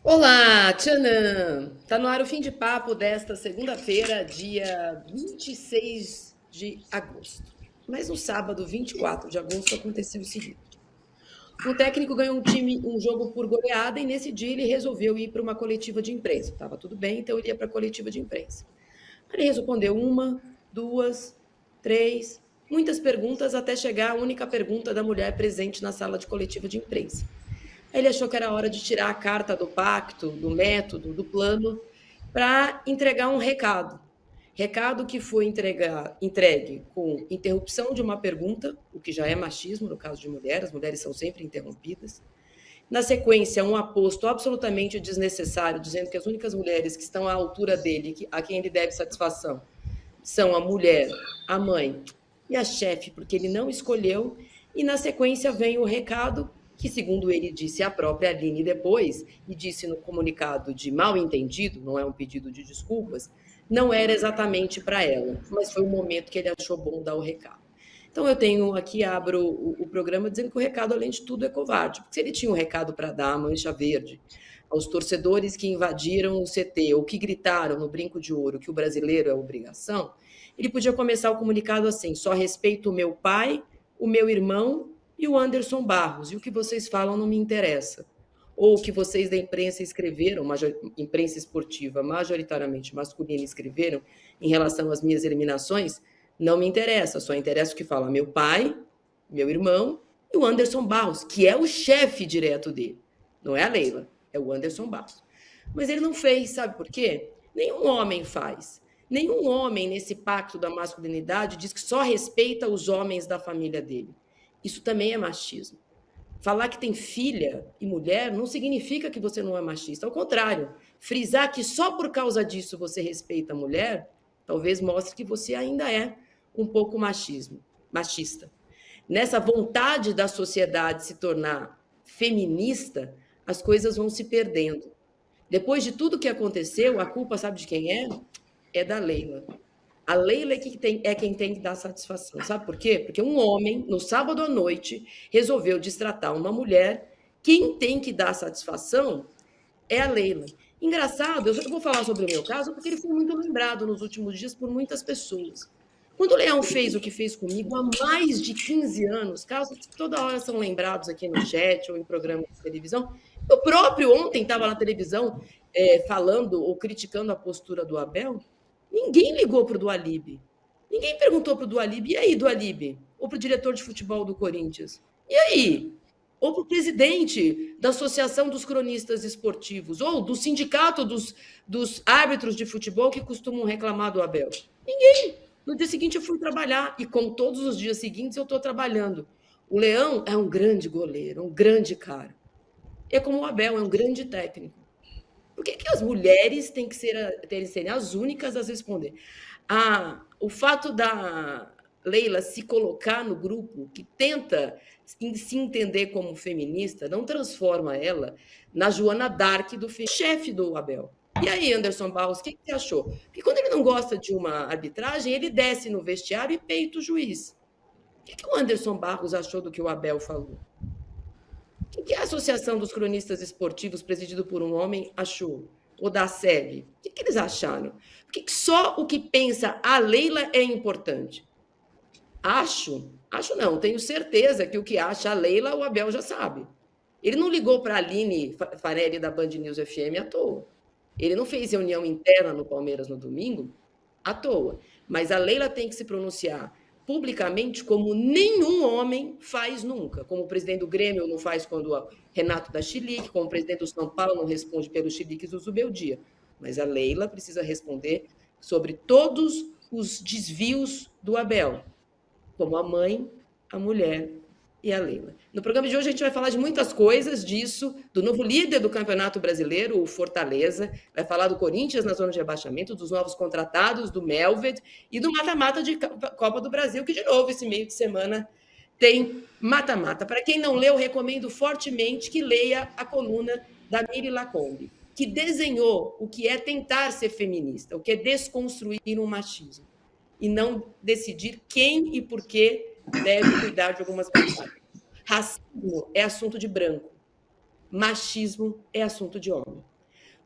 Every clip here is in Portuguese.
Olá, Tchanã! Tá no ar o fim de papo desta segunda-feira, dia 26 de agosto. Mas no sábado, 24 de agosto, aconteceu o seguinte: um técnico ganhou um jogo por goleada e nesse dia ele resolveu ir para uma coletiva de imprensa. Tava tudo bem, então ele ia para a coletiva de imprensa. Ele respondeu uma, duas, três, muitas perguntas até chegar à única pergunta da mulher presente na sala de coletiva de imprensa. Ele achou que era hora de tirar a carta do pacto, do método, do plano, para entregar um recado. Recado que foi entregue com interrupção de uma pergunta, o que já é machismo no caso de mulheres, as mulheres são sempre interrompidas. Na sequência, um aposto absolutamente desnecessário, dizendo que as únicas mulheres que estão à altura dele, a quem ele deve satisfação, são a mulher, a mãe e a chefe, porque ele não escolheu. E na sequência vem o recado que, segundo ele disse à própria Aline depois, e disse no comunicado de mal entendido, não é um pedido de desculpas, não era exatamente para ela, mas foi o momento que ele achou bom dar o recado. Então eu tenho aqui, abro o programa dizendo que o recado, além de tudo, é covarde. Porque se ele tinha um recado para dar à Mancha Verde, aos torcedores que invadiram o CT ou que gritaram no Brinco de Ouro que o brasileiro é obrigação, ele podia começar o comunicado assim: só respeito o meu pai, o meu irmão e o Anderson Barros, e o que vocês falam não me interessa. Ou o que vocês da imprensa escreveram, imprensa esportiva majoritariamente masculina, escreveram em relação às minhas eliminações, não me interessa, só interessa o que fala meu pai, meu irmão e o Anderson Barros, que é o chefe direto dele. Não é a Leila, é o Anderson Barros. Mas ele não fez, sabe por quê? Nenhum homem faz. Nenhum homem nesse pacto da masculinidade diz que só respeita os homens da família dele. Isso também é machismo. Falar que tem filha e mulher não significa que você não é machista. Ao contrário, frisar que só por causa disso você respeita a mulher, talvez mostre que você ainda é um pouco machista. Nessa vontade da sociedade se tornar feminista, as coisas vão se perdendo. Depois de tudo que aconteceu, a culpa sabe de quem é? É da Leila. A Leila é quem tem que dar satisfação. Sabe por quê? Porque um homem, no sábado à noite, resolveu destratar uma mulher. Quem tem que dar satisfação é a Leila. Engraçado, eu vou falar sobre o meu caso, porque ele foi muito lembrado nos últimos dias por muitas pessoas. Quando o Leão fez o que fez comigo há mais de 15 anos, casos que toda hora são lembrados aqui no chat ou em programas de televisão, eu próprio ontem estava na televisão falando ou criticando a postura do Abel. Ninguém ligou para o Dualib. Ninguém perguntou para o Dualib, e aí, Dualib? Ou para o diretor de futebol do Corinthians? E aí? Ou para o presidente da Associação dos Cronistas Esportivos, ou do sindicato dos árbitros de futebol que costumam reclamar do Abel? Ninguém. No dia seguinte eu fui trabalhar, e como todos os dias seguintes eu estou trabalhando. O Leão é um grande goleiro, um grande cara. É como o Abel, é um grande técnico. Por que as mulheres têm que serem as únicas a responder? O fato da Leila se colocar no grupo que tenta se entender como feminista não transforma ela na Joana Dark do chefe do Abel. E aí, Anderson Barros, o que você achou? Porque quando ele não gosta de uma arbitragem, ele desce no vestiário e peita o juiz. O que o Anderson Barros achou do que o Abel falou? O que a Associação dos Cronistas Esportivos, presidido por um homem, achou? Ou da SEB? O que eles acharam? Porque só o que pensa a Leila é importante. Acho não, tenho certeza que o que acha a Leila, o Abel já sabe. Ele não ligou para a Aline Farelli da Band News FM à toa. Ele não fez reunião interna no Palmeiras no domingo à toa. Mas a Leila tem que se pronunciar publicamente como nenhum homem faz nunca. Como o presidente do Grêmio não faz quando o Renato da Chilique, como o presidente do São Paulo não responde pelos chiliques do Zubeldia. Mas a Leila precisa responder sobre todos os desvios do Abel, como a mãe, a mulher e a Leila. No programa de hoje a gente vai falar de muitas coisas disso, do novo líder do Campeonato Brasileiro, o Fortaleza, vai falar do Corinthians na zona de rebaixamento, dos novos contratados, do Melved e do mata-mata de Copa do Brasil, que de novo esse meio de semana tem mata-mata. Para quem não leu, recomendo fortemente que leia a coluna da Miri Lacombe, que desenhou o que é tentar ser feminista, o que é desconstruir um machismo e não decidir quem e por que deve cuidar de algumas batalhas. Racismo é assunto de branco. Machismo é assunto de homem.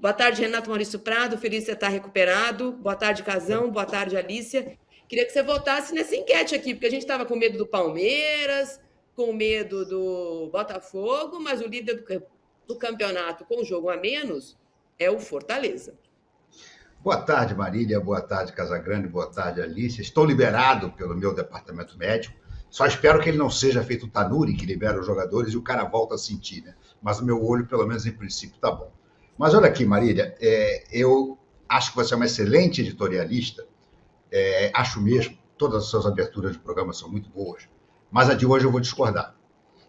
Boa tarde, Renato Maurício Prado. Feliz você estar recuperado. Boa tarde, Casão. Boa tarde, Alícia. Queria que você votasse nessa enquete aqui, porque a gente estava com medo do Palmeiras, com medo do Botafogo, mas o líder do campeonato com jogo a menos é o Fortaleza. Boa tarde, Marília. Boa tarde, Casagrande. Boa tarde, Alícia. Estou liberado pelo meu departamento médico. Só espero que ele não seja feito o Tanuri, que libera os jogadores e o cara volta a sentir, né? Mas o meu olho, pelo menos em princípio, tá bom. Mas olha aqui, Marília, eu acho que você é uma excelente editorialista, acho mesmo, todas as suas aberturas de programa são muito boas, mas a de hoje eu vou discordar.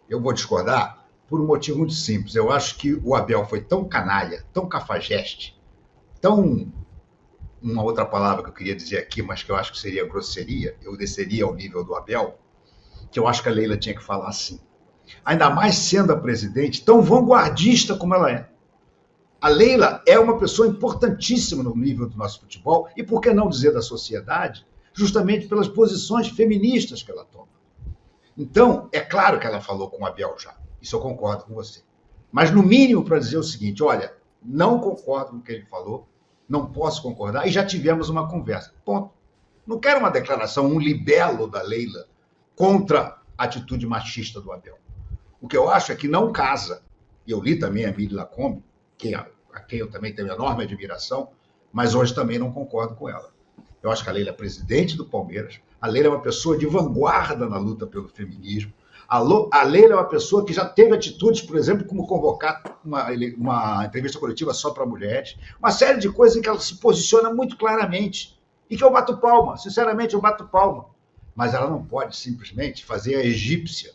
Eu vou discordar por um motivo muito simples. Eu acho que o Abel foi tão canalha, tão cafajeste, tão... Uma outra palavra que eu queria dizer aqui, mas que eu acho que seria grosseria, eu desceria ao nível do Abel, que eu acho que a Leila tinha que falar assim. Ainda mais sendo a presidente tão vanguardista como ela é. A Leila é uma pessoa importantíssima no nível do nosso futebol e, por que não dizer da sociedade, justamente pelas posições feministas que ela toma. Então, é claro que ela falou com o Abel já, isso eu concordo com você. Mas, no mínimo, para dizer o seguinte, olha, não concordo com o que ele falou, não posso concordar, e já tivemos uma conversa. Ponto. Não quero uma declaração, um libelo da Leila contra a atitude machista do Abel. O que eu acho é que não casa, e eu li também a Mili Lacombe, a quem eu também tenho enorme admiração, mas hoje também não concordo com ela. Eu acho que a Leila é presidente do Palmeiras, a Leila é uma pessoa de vanguarda na luta pelo feminismo, a Leila é uma pessoa que já teve atitudes, por exemplo, como convocar uma entrevista coletiva só para mulheres, uma série de coisas em que ela se posiciona muito claramente, e que eu bato palma, sinceramente eu bato palma, mas ela não pode simplesmente fazer a egípcia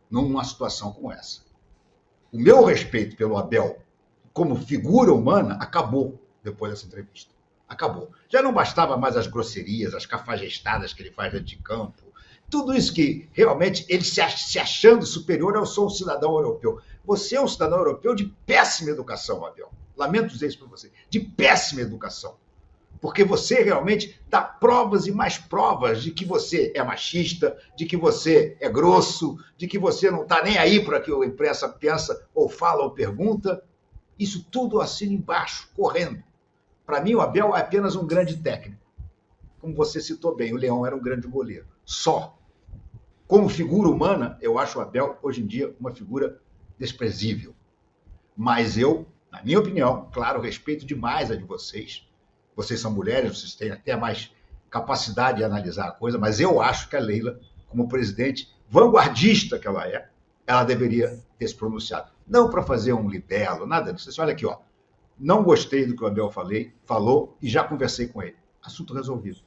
numa situação como essa. O meu respeito pelo Abel como figura humana, acabou depois dessa entrevista. Acabou. Já não bastava mais as grosserias, as cafajestadas que ele faz dentro de campo, tudo isso que realmente ele se achando superior, eu sou um cidadão europeu. Você é um cidadão europeu de péssima educação, Abel. Lamento dizer isso para você. De péssima educação. Porque você realmente dá provas e mais provas de que você é machista, de que você é grosso, de que você não está nem aí para o que a imprensa pensa, ou fala, ou pergunta. Isso tudo assina embaixo, correndo. Para mim, o Abel é apenas um grande técnico. Como você citou bem, o Leão era um grande goleiro. Só. Como figura humana, eu acho o Abel, hoje em dia, uma figura desprezível. Mas eu, na minha opinião, claro, respeito demais a de vocês. Vocês são mulheres, vocês têm até mais capacidade de analisar a coisa, mas eu acho que a Leila, como presidente vanguardista que ela deveria ter se pronunciado. Não para fazer um libelo, nada disso. Olha aqui, ó. Não gostei do que o Abel falou e já conversei com ele. Assunto resolvido.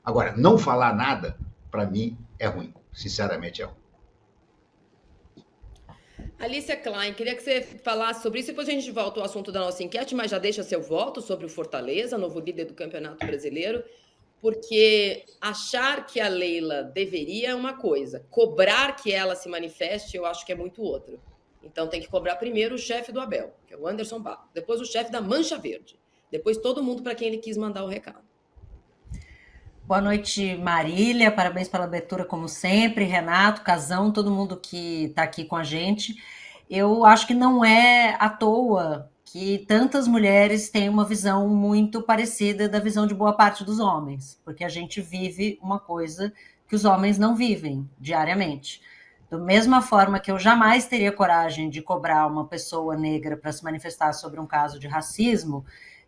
Agora, não falar nada, para mim, é ruim. Sinceramente, é ruim. Alicia Klein, queria que você falasse sobre isso, depois a gente volta ao assunto da nossa enquete, mas já deixa seu voto sobre o Fortaleza, novo líder do Campeonato Brasileiro, porque achar que a Leila deveria é uma coisa, cobrar que ela se manifeste, eu acho que é muito outra. Então tem que cobrar primeiro o chefe do Abel, que é o Anderson Barros, depois o chefe da Mancha Verde, depois todo mundo para quem ele quis mandar o recado. Boa noite, Marília, parabéns pela abertura como sempre, Renato, Casão, todo mundo que está aqui com a gente. Eu acho que não é à toa que tantas mulheres têm uma visão muito parecida da visão de boa parte dos homens, porque a gente vive uma coisa que os homens não vivem diariamente. Da mesma forma que eu jamais teria coragem de cobrar uma pessoa negra para se manifestar sobre um caso de racismo,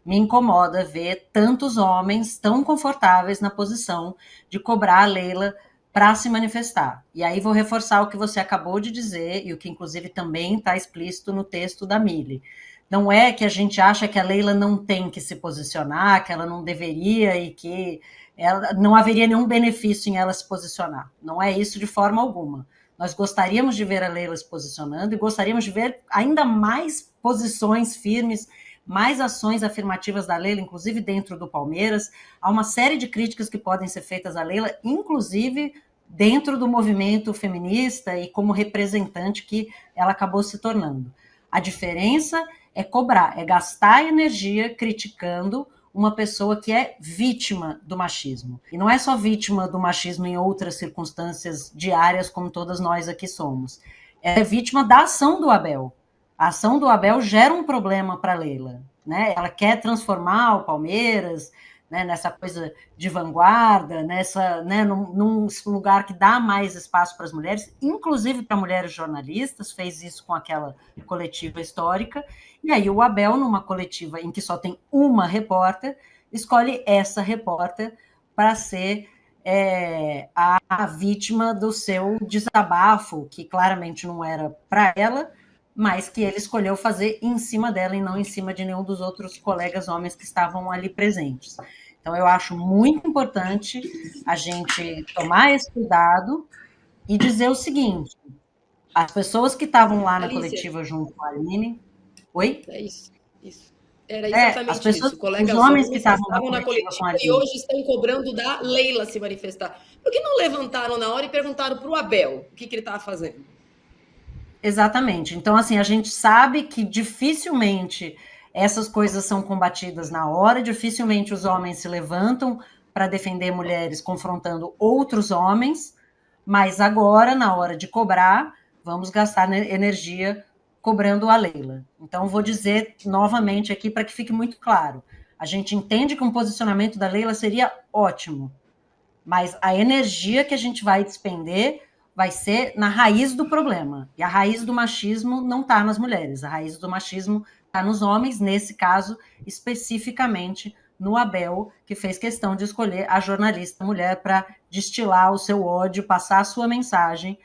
me incomoda ver tantos homens tão confortáveis na posição de cobrar a Leila para se manifestar. E aí vou reforçar o que você acabou de dizer, e o que inclusive também está explícito no texto da Mili. Não é que a gente acha que a Leila não tem que se posicionar, que ela não deveria e que não haveria nenhum benefício em ela se posicionar. Não é isso de forma alguma. Nós gostaríamos de ver a Leila se posicionando e gostaríamos de ver ainda mais posições firmes, mais ações afirmativas da Leila, inclusive dentro do Palmeiras. Há uma série de críticas que podem ser feitas à Leila, inclusive dentro do movimento feminista e como representante que ela acabou se tornando. A diferença é cobrar, é gastar energia criticando uma pessoa que é vítima do machismo. E não é só vítima do machismo em outras circunstâncias diárias, como todas nós aqui somos. É vítima da ação do Abel. A ação do Abel gera um problema para Leila. né? Ela quer transformar o Palmeiras, né, nessa coisa de vanguarda, nessa, né, num lugar que dá mais espaço para as mulheres, inclusive para mulheres jornalistas, fez isso com aquela coletiva histórica, e aí o Abel, numa coletiva em que só tem uma repórter, escolhe essa repórter para ser a vítima do seu desabafo, que claramente não era para ela, mas que ele escolheu fazer em cima dela e não em cima de nenhum dos outros colegas homens que estavam ali presentes. Então, eu acho muito importante a gente tomar esse cuidado e dizer o seguinte: as pessoas que estavam lá na Alicia, coletiva junto com a Aline. Oi? é isso, isso. Era As exatamente pessoas, isso. os Colegas homens que homens que estavam na estavam na coletiva com coletiva a e Aline. hoje estão cobrando da Leila se manifestar. Por que não levantaram na hora e perguntaram para o Abel o que ele estava fazendo? Exatamente. Então, assim, a gente sabe que dificilmente essas coisas são combatidas na hora, dificilmente os homens se levantam para defender mulheres confrontando outros homens, mas agora, na hora de cobrar, vamos gastar energia cobrando a Leila. Então, vou dizer novamente aqui para que fique muito claro. A gente entende que um posicionamento da Leila seria ótimo, mas a energia que a gente vai despender vai ser na raiz do problema. E a raiz do machismo não está nas mulheres, a raiz do machismo está nos homens, nesse caso, especificamente no Abel, que fez questão de escolher a jornalista mulher para destilar o seu ódio, passar a sua mensagem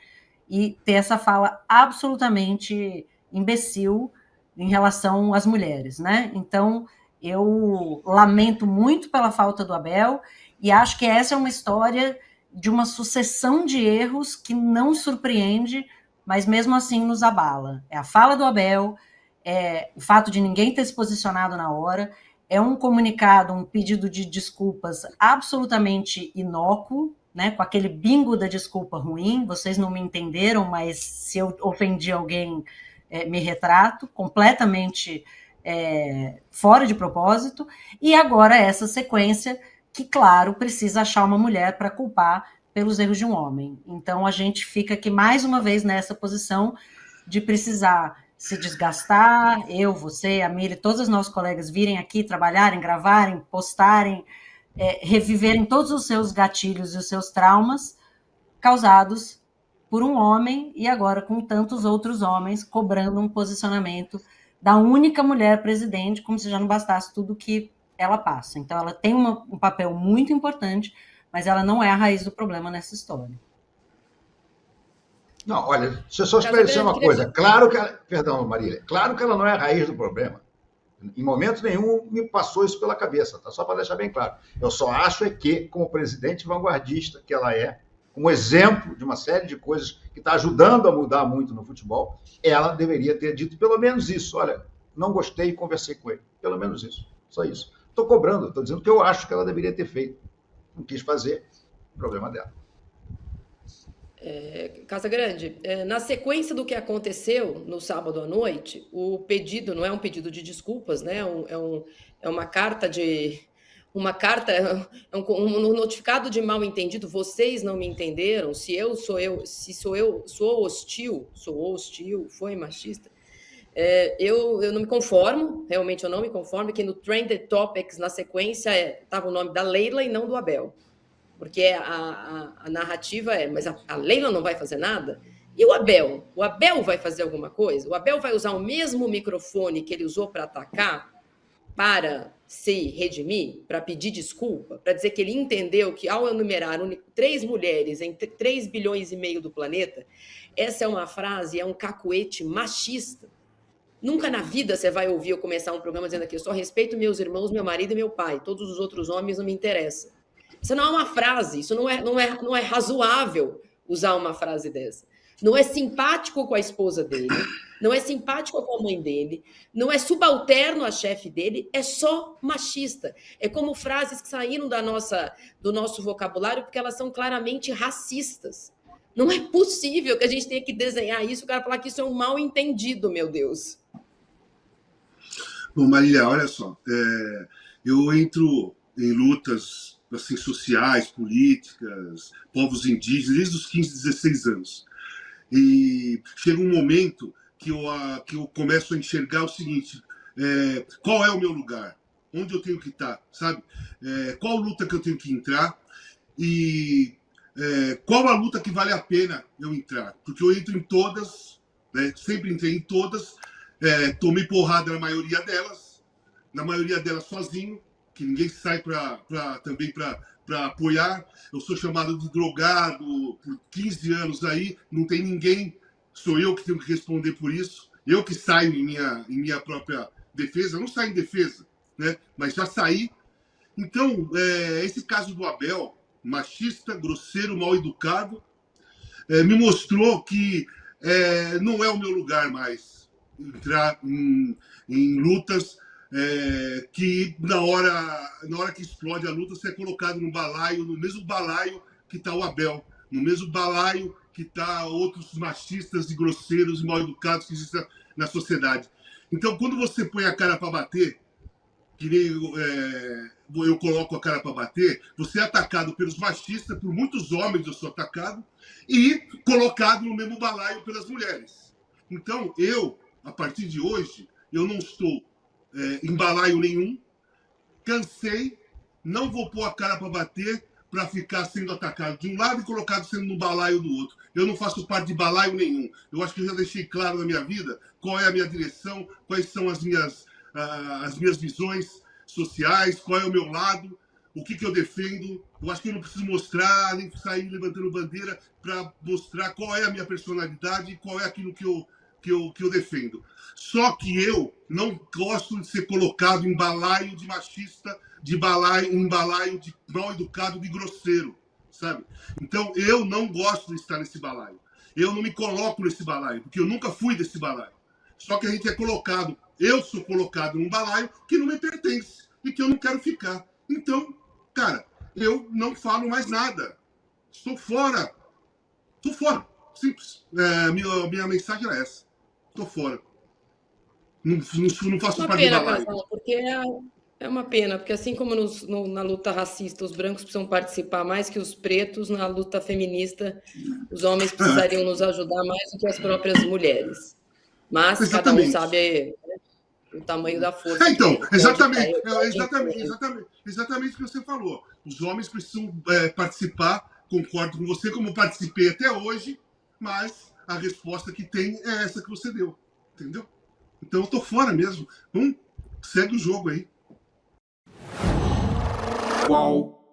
e ter essa fala absolutamente imbecil em relação às mulheres, né? Então, eu lamento muito pela falta do Abel e acho que essa é uma história de uma sucessão de erros que não surpreende, mas mesmo assim nos abala. É a fala do Abel, é o fato de ninguém ter se posicionado na hora, é um comunicado, um pedido de desculpas absolutamente inócuo, né, com aquele bingo da desculpa ruim, vocês não me entenderam, mas se eu ofendi alguém, me retrato, completamente fora de propósito, e agora essa sequência que, claro, precisa achar uma mulher para culpar pelos erros de um homem. Então, a gente fica aqui mais uma vez nessa posição de precisar se desgastar, eu, você, a Mili, todos os nossos colegas virem aqui, trabalharem, gravarem, postarem, reviverem todos os seus gatilhos e os seus traumas causados por um homem e agora com tantos outros homens cobrando um posicionamento da única mulher presidente, como se já não bastasse tudo que ela passa. Então, ela tem um papel muito importante, mas ela não é a raiz do problema nessa história. Não, olha, deixa eu só esclarecer uma coisa. Claro que ela, perdão, Marília, claro que ela não é a raiz do problema. Em momento nenhum me passou isso pela cabeça, tá? Só para deixar bem claro. Eu só acho que, como presidente vanguardista que ela é, como exemplo de uma série de coisas que está ajudando a mudar muito no futebol, ela deveria ter dito pelo menos isso. Olha, não gostei e conversei com ele. Pelo menos isso. Só isso. Estou cobrando, estou dizendo que eu acho que ela deveria ter feito. Não quis fazer, problema dela. Casagrande, na sequência do que aconteceu no sábado à noite, o pedido não é um pedido de desculpas, né? É uma carta um notificado de mal entendido. Vocês não me entenderam. Se sou hostil, foi machista. Eu não me conformo, realmente eu não me conformo, que no Trended Topics, na sequência, estava o nome da Leila e não do Abel. Porque a narrativa mas a Leila não vai fazer nada? E o Abel? O Abel vai fazer alguma coisa? O Abel vai usar o mesmo microfone que ele usou para atacar, para se redimir, para pedir desculpa, para dizer que ele entendeu que, ao enumerar 3 mulheres em 3 bilhões e meio do planeta, essa é uma frase, é um cacuete machista. Nunca na vida você vai ouvir eu começar um programa dizendo aqui: eu só respeito meus irmãos, meu marido e meu pai, todos os outros homens não me interessam. Isso não é uma frase, isso não é razoável usar uma frase dessa. Não é simpático com a esposa dele, não é simpático com a mãe dele, não é subalterno à chefe dele, é só machista. É como frases que saíram do nosso vocabulário porque elas são claramente racistas. Não é possível que a gente tenha que desenhar isso, o cara falar que isso é um mal entendido, meu Deus. Bom, Marília, olha só, eu entro em lutas assim, sociais, políticas, povos indígenas, desde os 15, 16 anos. E chega um momento que eu começo a enxergar o seguinte: qual é o meu lugar, onde eu tenho que estar, sabe? Qual luta que eu tenho que entrar e qual a luta que vale a pena eu entrar. Porque eu entro em todas, né? Sempre entrei em todas, tomei porrada na maioria delas sozinho, que ninguém sai também para apoiar. Eu sou chamado de drogado por 15 anos aí, não tem ninguém, sou eu que tenho que responder por isso. Eu que saio em minha própria defesa, eu não saio em defesa, né? Mas já saí. Então, esse caso do Abel, machista, grosseiro, mal educado, me mostrou que não é o meu lugar mais entrar em lutas que na hora que explode a luta, você é colocado no balaio, no mesmo balaio que está o Abel, no mesmo balaio que está outros machistas e grosseiros e mal educados que existem na sociedade. Então, quando você põe a cara para bater, que nem eu coloco a cara para bater, você é atacado pelos machistas, por muitos homens eu sou atacado, e colocado no mesmo balaio pelas mulheres. Então, a partir de hoje, eu não estou em balaio nenhum, cansei, não vou pôr a cara para bater para ficar sendo atacado de um lado e colocado sendo no balaio do outro. Eu não faço parte de balaio nenhum. Eu acho que eu já deixei claro na minha vida qual é a minha direção, quais são as minhas visões sociais, qual é o meu lado, o que eu defendo. Eu acho que eu não preciso mostrar, nem sair levantando bandeira para mostrar qual é a minha personalidade e qual é aquilo que eu defendo. Só que eu não gosto de ser colocado em balaio de machista, em balaio de mal educado, de grosseiro, sabe? Então, eu não gosto de estar nesse balaio. Eu não me coloco nesse balaio, porque eu nunca fui desse balaio. Só que a gente eu sou colocado num balaio que não me pertence e que eu não quero ficar. Então, cara, eu não falo mais nada. Estou fora. Estou fora. Simples. Minha mensagem era essa. Estou fora. Não faço parte do balaio. Casal, porque é uma pena, porque assim como na luta racista os brancos precisam participar mais que os pretos, na luta feminista os homens precisariam nos ajudar mais do que as próprias mulheres. Mas Exatamente. Cada um sabe o tamanho da força. Então, exatamente o que você falou. Os homens precisam participar, concordo com você, como participei até hoje, mas a resposta que tem é essa que você deu, entendeu? Então eu tô fora mesmo. Segue o jogo aí. Qual?